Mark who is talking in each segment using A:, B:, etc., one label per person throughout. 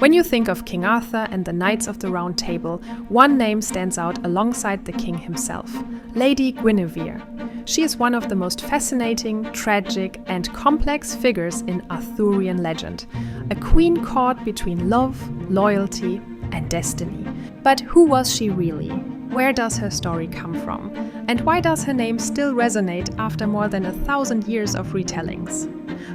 A: When you think of King Arthur and the Knights of the Round Table, one name stands out alongside the king himself: Lady Guinevere. She is one of the most fascinating, tragic, and complex figures in Arthurian legend. A queen caught between love, loyalty, and destiny. But who was she really? Where does her story come from? And why does her name still resonate after more than 1,000 years of retellings?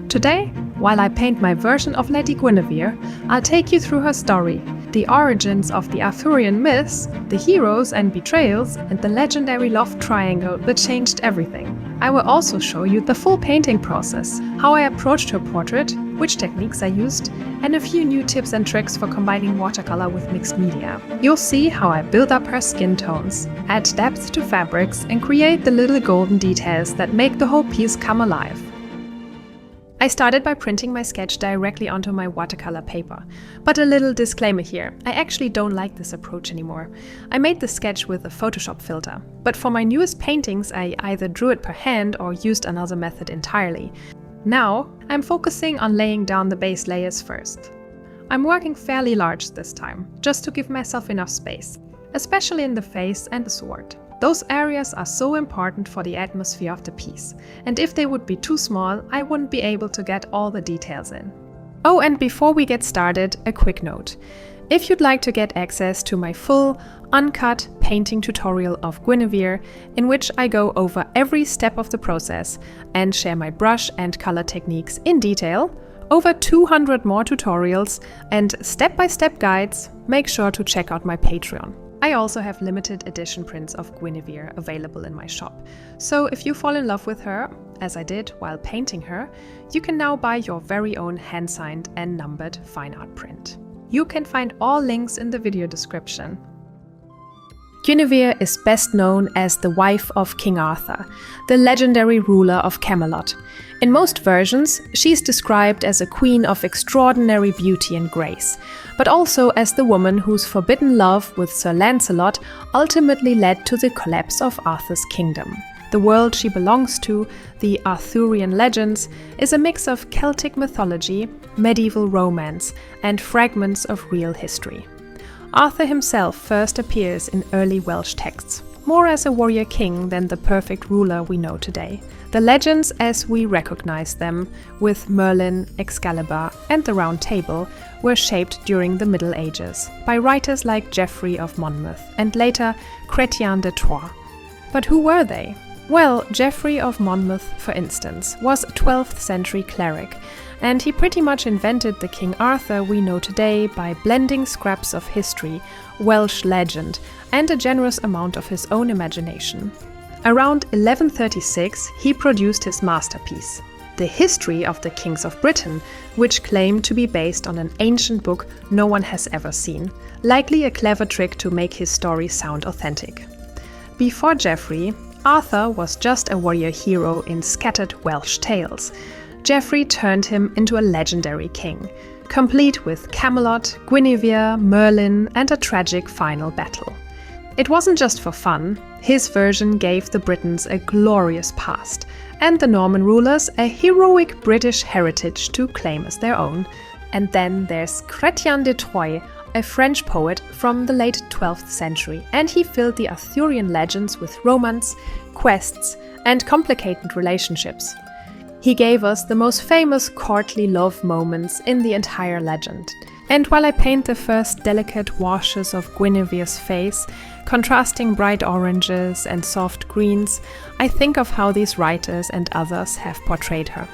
A: Today, while I paint my version of Lady Guinevere, I'll take you through her story, the origins of the Arthurian myths, the heroes and betrayals, and the legendary love triangle that changed everything. I will also show you the full painting process, how I approached her portrait, which techniques I used, and a few new tips and tricks for combining watercolor with mixed media. You'll see how I build up her skin tones, add depth to fabrics, and create the little golden details that make the whole piece come alive. I started by printing my sketch directly onto my watercolor paper. But a little disclaimer here, I actually don't like this approach anymore. I made the sketch with a Photoshop filter, but for my newest paintings I either drew it per hand or used another method entirely. Now, I'm focusing on laying down the base layers first. I'm working fairly large this time, just to give myself enough space, especially in the face and the sword. Those areas are so important for the atmosphere of the piece, and if they would be too small, I wouldn't be able to get all the details in. Oh, and before we get started, a quick note. If you'd like to get access to my full, uncut painting tutorial of Guinevere, in which I go over every step of the process and share my brush and color techniques in detail, over 200 more tutorials and step-by-step guides, make sure to check out my Patreon. I also have limited edition prints of Guinevere available in my shop, so if you fall in love with her, as I did while painting her, you can now buy your very own hand-signed and numbered fine art print. You can find all links in the video description. Guinevere is best known as the wife of King Arthur, the legendary ruler of Camelot. In most versions, she's described as a queen of extraordinary beauty and grace, but also as the woman whose forbidden love with Sir Lancelot ultimately led to the collapse of Arthur's kingdom. The world she belongs to, the Arthurian legends, is a mix of Celtic mythology, medieval romance, and fragments of real history. Arthur himself first appears in early Welsh texts, more as a warrior king than the perfect ruler we know today. The legends as we recognize them, with Merlin, Excalibur, and the Round Table, were shaped during the Middle Ages by writers like Geoffrey of Monmouth and later Chrétien de Troyes. But who were they? Well, Geoffrey of Monmouth, for instance, was a 12th century cleric, and he pretty much invented the King Arthur we know today by blending scraps of history, Welsh legend, and a generous amount of his own imagination. Around 1136, he produced his masterpiece, The History of the Kings of Britain, which claimed to be based on an ancient book no one has ever seen, likely a clever trick to make his story sound authentic. Before Geoffrey, Arthur was just a warrior hero in scattered Welsh tales. Geoffrey turned him into a legendary king, complete with Camelot, Guinevere, Merlin, and a tragic final battle. It wasn't just for fun. His version gave the Britons a glorious past, and the Norman rulers a heroic British heritage to claim as their own. And then there's Chrétien de Troyes, a French poet from the late 12th century, and he filled the Arthurian legends with romance, quests, and complicated relationships. He gave us the most famous courtly love moments in the entire legend. And while I paint the first delicate washes of Guinevere's face, contrasting bright oranges and soft greens, I think of how these writers and others have portrayed her.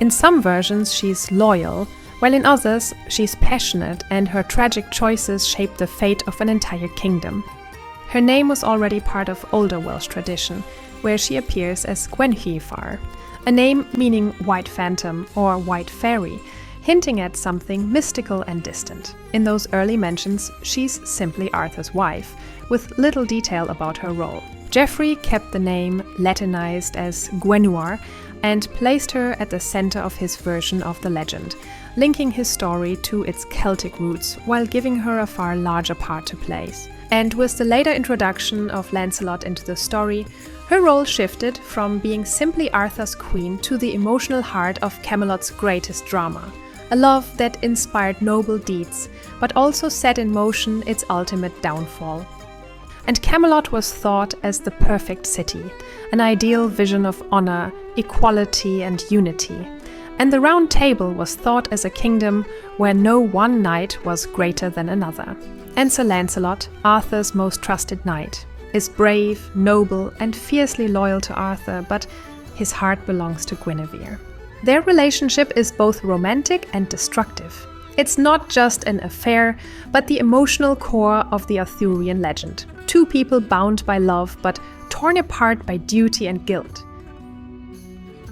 A: In some versions she's loyal, while in others she's passionate and her tragic choices shape the fate of an entire kingdom. Her name was already part of older Welsh tradition, where she appears as Gwyavir, a name meaning white phantom or white fairy, hinting at something mystical and distant. In those early mentions, she's simply Arthur's wife, with little detail about her role. Geoffrey kept the name Latinized as Guinevere and placed her at the center of his version of the legend, linking his story to its Celtic roots while giving her a far larger part to play. And with the later introduction of Lancelot into the story, her role shifted from being simply Arthur's queen to the emotional heart of Camelot's greatest drama. a love that inspired noble deeds, but also set in motion its ultimate downfall. And Camelot was thought as the perfect city, an ideal vision of honor, equality, and unity. And the Round Table was thought as a kingdom where no one knight was greater than another. And Sir Lancelot, Arthur's most trusted knight, is brave, noble, and fiercely loyal to Arthur, but his heart belongs to Guinevere. Their relationship is both romantic and destructive. It's not just an affair, but the emotional core of the Arthurian legend. Two people bound by love, but torn apart by duty and guilt.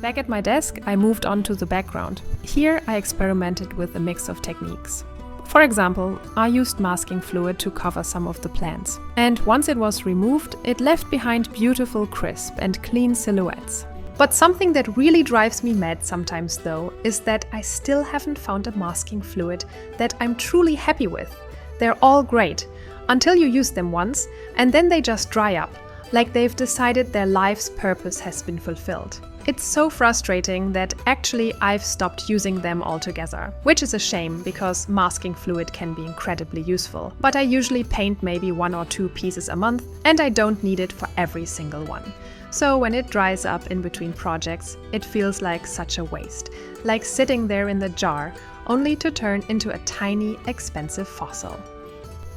A: Back at my desk, I moved on to the background. Here, I experimented with a mix of techniques. For example, I used masking fluid to cover some of the plants. And once it was removed, it left behind beautiful, crisp and clean silhouettes. But something that really drives me mad sometimes, though, is that I still haven't found a masking fluid that I'm truly happy with. They're all great, until you use them once, and then they just dry up, like they've decided their life's purpose has been fulfilled. It's so frustrating that actually I've stopped using them altogether, which is a shame because masking fluid can be incredibly useful. But I usually paint maybe 1 or 2 pieces a month, and I don't need it for every single one. So when it dries up in between projects, it feels like such a waste, like sitting there in the jar, only to turn into a tiny, expensive fossil.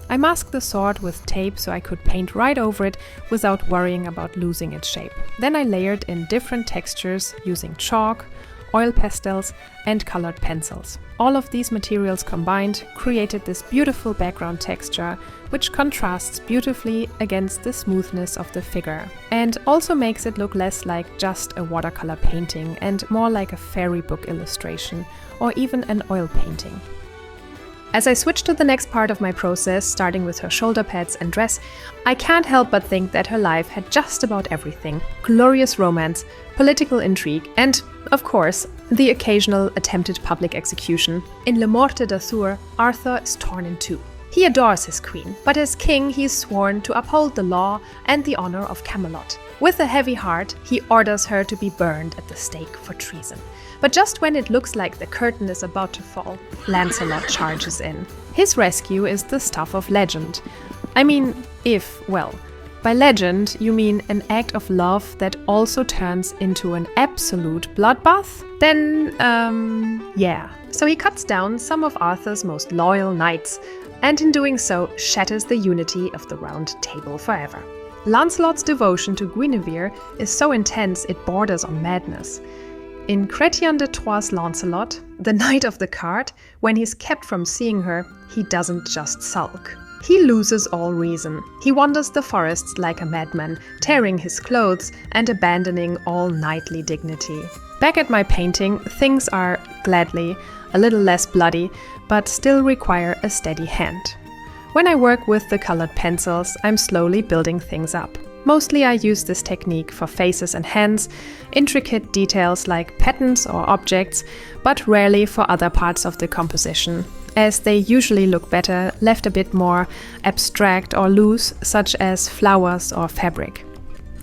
A: I masked the sword with tape so I could paint right over it without worrying about losing its shape. Then I layered in different textures using chalk, oil pastels, and colored pencils. All of these materials combined created this beautiful background texture, which contrasts beautifully against the smoothness of the figure, and also makes it look less like just a watercolor painting and more like a fairy book illustration, or even an oil painting. As I switch to the next part of my process, starting with her shoulder pads and dress, I can't help but think that her life had just about everything: glorious romance, political intrigue, and, of course, the occasional attempted public execution. In Le Morte d'Arthur, Arthur is torn in two. He adores his queen, but as king he is sworn to uphold the law and the honor of Camelot. With a heavy heart, he orders her to be burned at the stake for treason. But just when it looks like the curtain is about to fall, Lancelot charges in. His rescue is the stuff of legend. I mean, by legend you mean an act of love that also turns into an absolute bloodbath? Then, yeah. So he cuts down some of Arthur's most loyal knights, and in doing so shatters the unity of the Round Table forever. Lancelot's devotion to Guinevere is so intense it borders on madness. In Chrétien de Troyes' Lancelot, the Knight of the Cart, when he's kept from seeing her, he doesn't just sulk. He loses all reason. He wanders the forests like a madman, tearing his clothes and abandoning all knightly dignity. Back at my painting, things are, gladly, a little less bloody, but still require a steady hand. When I work with the colored pencils, I'm slowly building things up. Mostly I use this technique for faces and hands, intricate details like patterns or objects, but rarely for other parts of the composition, as they usually look better left a bit more abstract or loose, such as flowers or fabric.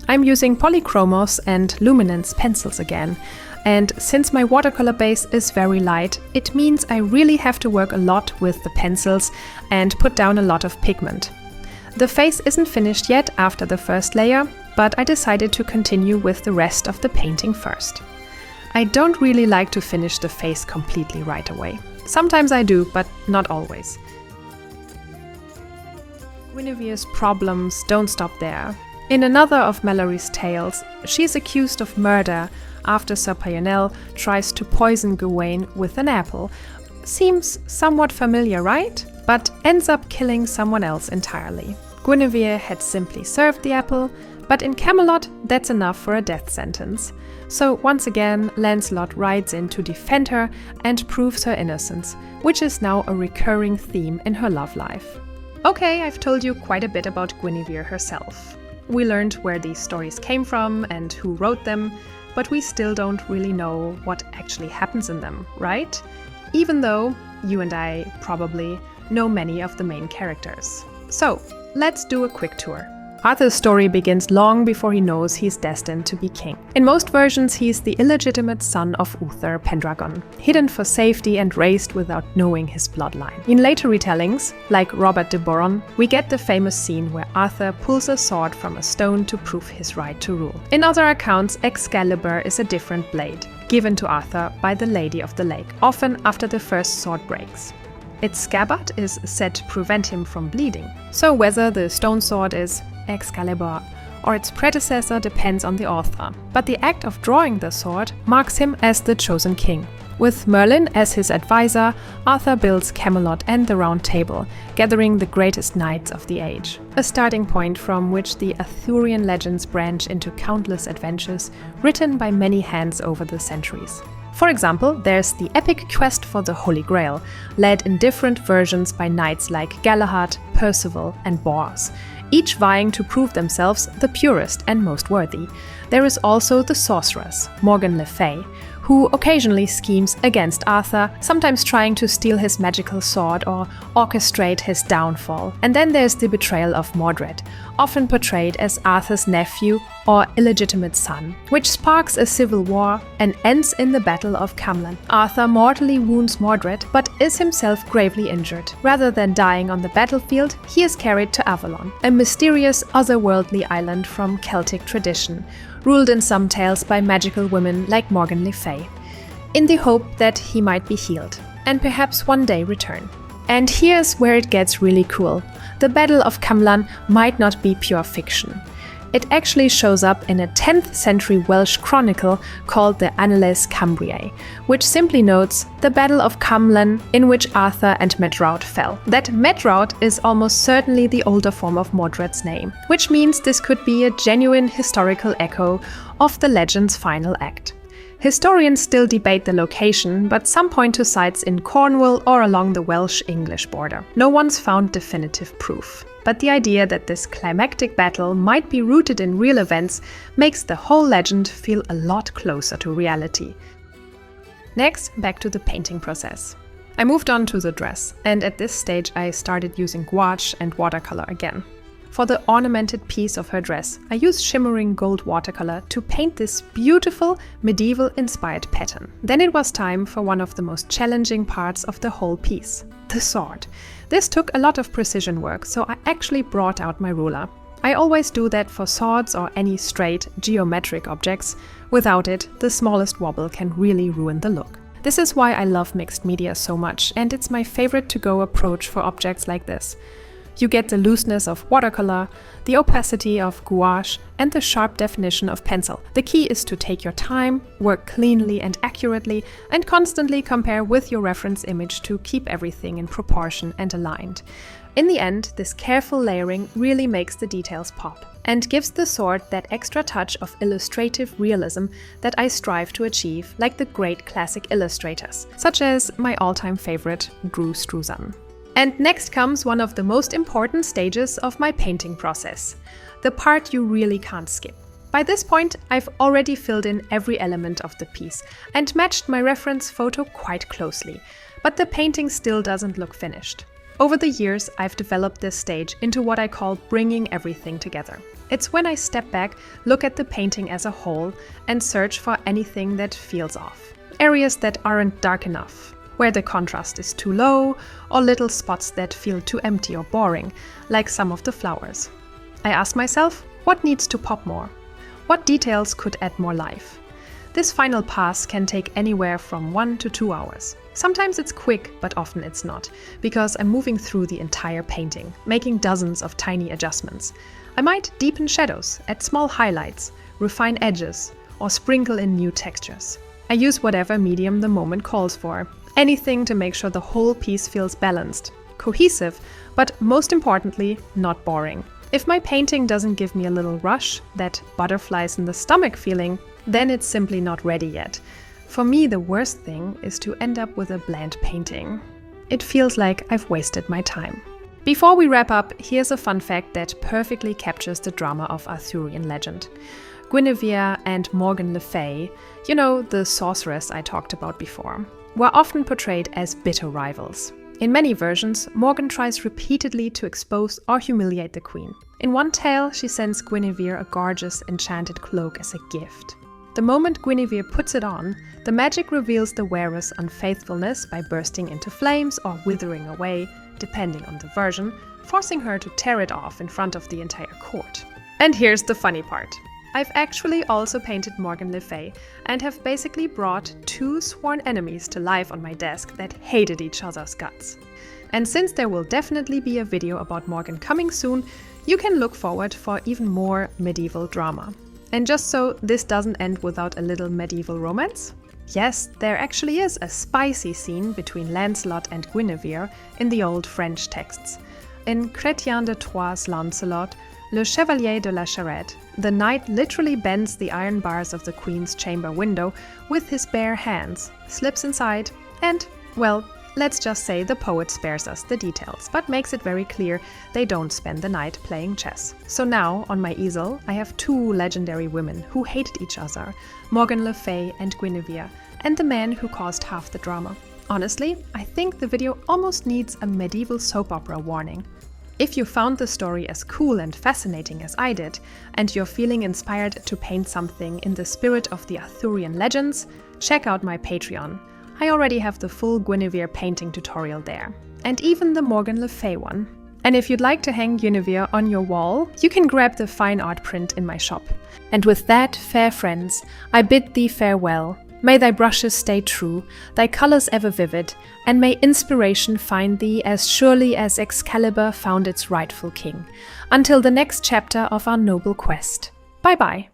A: I'm using polychromos and luminance pencils again, and since my watercolor base is very light, it means I really have to work a lot with the pencils and put down a lot of pigment. The face isn't finished yet after the first layer, but I decided to continue with the rest of the painting first. I don't really like to finish the face completely right away. Sometimes I do, but not always. Guinevere's problems don't stop there. In another of Mallory's tales, she is accused of murder after Sir Payonel tries to poison Gawain with an apple. Seems somewhat familiar, right? But ends up killing someone else entirely. Guinevere had simply served the apple, but in Camelot that's enough for a death sentence. So once again, Lancelot rides in to defend her and proves her innocence, which is now a recurring theme in her love life. Okay, I've told you quite a bit about Guinevere herself. We learned where these stories came from and who wrote them, but we still don't really know what actually happens in them, right? Even though you and I probably know many of the main characters. So, let's do a quick tour. Arthur's story begins long before he knows he's destined to be king. In most versions, he's the illegitimate son of Uther Pendragon, hidden for safety and raised without knowing his bloodline. In later retellings, like Robert de Boron, we get the famous scene where Arthur pulls a sword from a stone to prove his right to rule. In other accounts, Excalibur is a different blade, given to Arthur by the Lady of the Lake, often after the first sword breaks. Its scabbard is said to prevent him from bleeding. So whether the stone sword is Excalibur or its predecessor depends on the author, but the act of drawing the sword marks him as the chosen king. With Merlin as his advisor, Arthur builds Camelot and the Round Table, gathering the greatest knights of the age. A starting point from which the Arthurian legends branch into countless adventures written by many hands over the centuries. For example, there's the epic quest for the Holy Grail, led in different versions by knights like Galahad, Percival, and Bors, each vying to prove themselves the purest and most worthy. There is also the sorceress, Morgan Le Fay, who occasionally schemes against Arthur, sometimes trying to steal his magical sword or orchestrate his downfall. And then there's the betrayal of Mordred, often portrayed as Arthur's nephew or illegitimate son, which sparks a civil war and ends in the Battle of Camlan. Arthur mortally wounds Mordred, but is himself gravely injured. Rather than dying on the battlefield, he is carried to Avalon, a mysterious otherworldly island from Celtic tradition, ruled in some tales by magical women like Morgan Le Fay, in the hope that he might be healed, and perhaps one day return. And here's where it gets really cool. The Battle of Camlan might not be pure fiction. It actually shows up in a 10th century Welsh chronicle called the Annales Cambriae, which simply notes the Battle of Camlan in which Arthur and Medrawd fell. That Medrawd is almost certainly the older form of Mordred's name, which means this could be a genuine historical echo of the legend's final act. Historians still debate the location, but some point to sites in Cornwall or along the Welsh-English border. No one's found definitive proof. But the idea that this climactic battle might be rooted in real events makes the whole legend feel a lot closer to reality. Next, back to the painting process. I moved on to the dress, and at this stage I started using gouache and watercolor again. For the ornamented piece of her dress, I used shimmering gold watercolor to paint this beautiful, medieval-inspired pattern. Then it was time for one of the most challenging parts of the whole piece, the sword. This took a lot of precision work, so I actually brought out my ruler. I always do that for swords or any straight, geometric objects. Without it, the smallest wobble can really ruin the look. This is why I love mixed media so much, and it's my favorite to-go approach for objects like this. You get the looseness of watercolor, the opacity of gouache, and the sharp definition of pencil. The key is to take your time, work cleanly and accurately, and constantly compare with your reference image to keep everything in proportion and aligned. In the end, this careful layering really makes the details pop and gives the sword that extra touch of illustrative realism that I strive to achieve, like the great classic illustrators, such as my all-time favorite, Drew Struzan. And next comes one of the most important stages of my painting process, the part you really can't skip. By this point, I've already filled in every element of the piece and matched my reference photo quite closely, but the painting still doesn't look finished. Over the years, I've developed this stage into what I call bringing everything together. It's when I step back, look at the painting as a whole, and search for anything that feels off. Areas that aren't dark enough, where the contrast is too low, or little spots that feel too empty or boring, like some of the flowers. I ask myself, what needs to pop more? What details could add more life? This final pass can take anywhere from 1 to 2 hours. Sometimes it's quick, but often it's not, because I'm moving through the entire painting, making dozens of tiny adjustments. I might deepen shadows, add small highlights, refine edges, or sprinkle in new textures. I use whatever medium the moment calls for. Anything to make sure the whole piece feels balanced, cohesive, but most importantly, not boring. If my painting doesn't give me a little rush, that butterflies in the stomach feeling, then it's simply not ready yet. For me, the worst thing is to end up with a bland painting. It feels like I've wasted my time. Before we wrap up, here's a fun fact that perfectly captures the drama of Arthurian legend. Guinevere and Morgan Le Fay, the sorceress I talked about before, were often portrayed as bitter rivals. In many versions, Morgan tries repeatedly to expose or humiliate the queen. In one tale, she sends Guinevere a gorgeous, enchanted cloak as a gift. The moment Guinevere puts it on, the magic reveals the wearer's unfaithfulness by bursting into flames or withering away, depending on the version, forcing her to tear it off in front of the entire court. And here's the funny part. I've actually also painted Morgan Le Fay and have basically brought 2 sworn enemies to life on my desk that hated each other's guts. And since there will definitely be a video about Morgan coming soon, you can look forward for even more medieval drama. And just so this doesn't end without a little medieval romance, yes, there actually is a spicy scene between Lancelot and Guinevere in the old French texts. In Chrétien de Troyes' Lancelot, Le Chevalier de la Charette, the knight literally bends the iron bars of the queen's chamber window with his bare hands, slips inside, and, well, let's just say the poet spares us the details, but makes it very clear they don't spend the night playing chess. So now, on my easel, I have 2 legendary women who hated each other, Morgan Le Fay and Guinevere, and the man who caused half the drama. Honestly, I think the video almost needs a medieval soap opera warning. If you found the story as cool and fascinating as I did, and you're feeling inspired to paint something in the spirit of the Arthurian legends, check out my Patreon. I already have the full Guinevere painting tutorial there, and even the Morgan Le Fay one. And if you'd like to hang Guinevere on your wall, you can grab the fine art print in my shop. And with that, fair friends, I bid thee farewell. May thy brushes stay true, thy colours ever vivid, and may inspiration find thee as surely as Excalibur found its rightful king. Until the next chapter of our noble quest. Bye bye.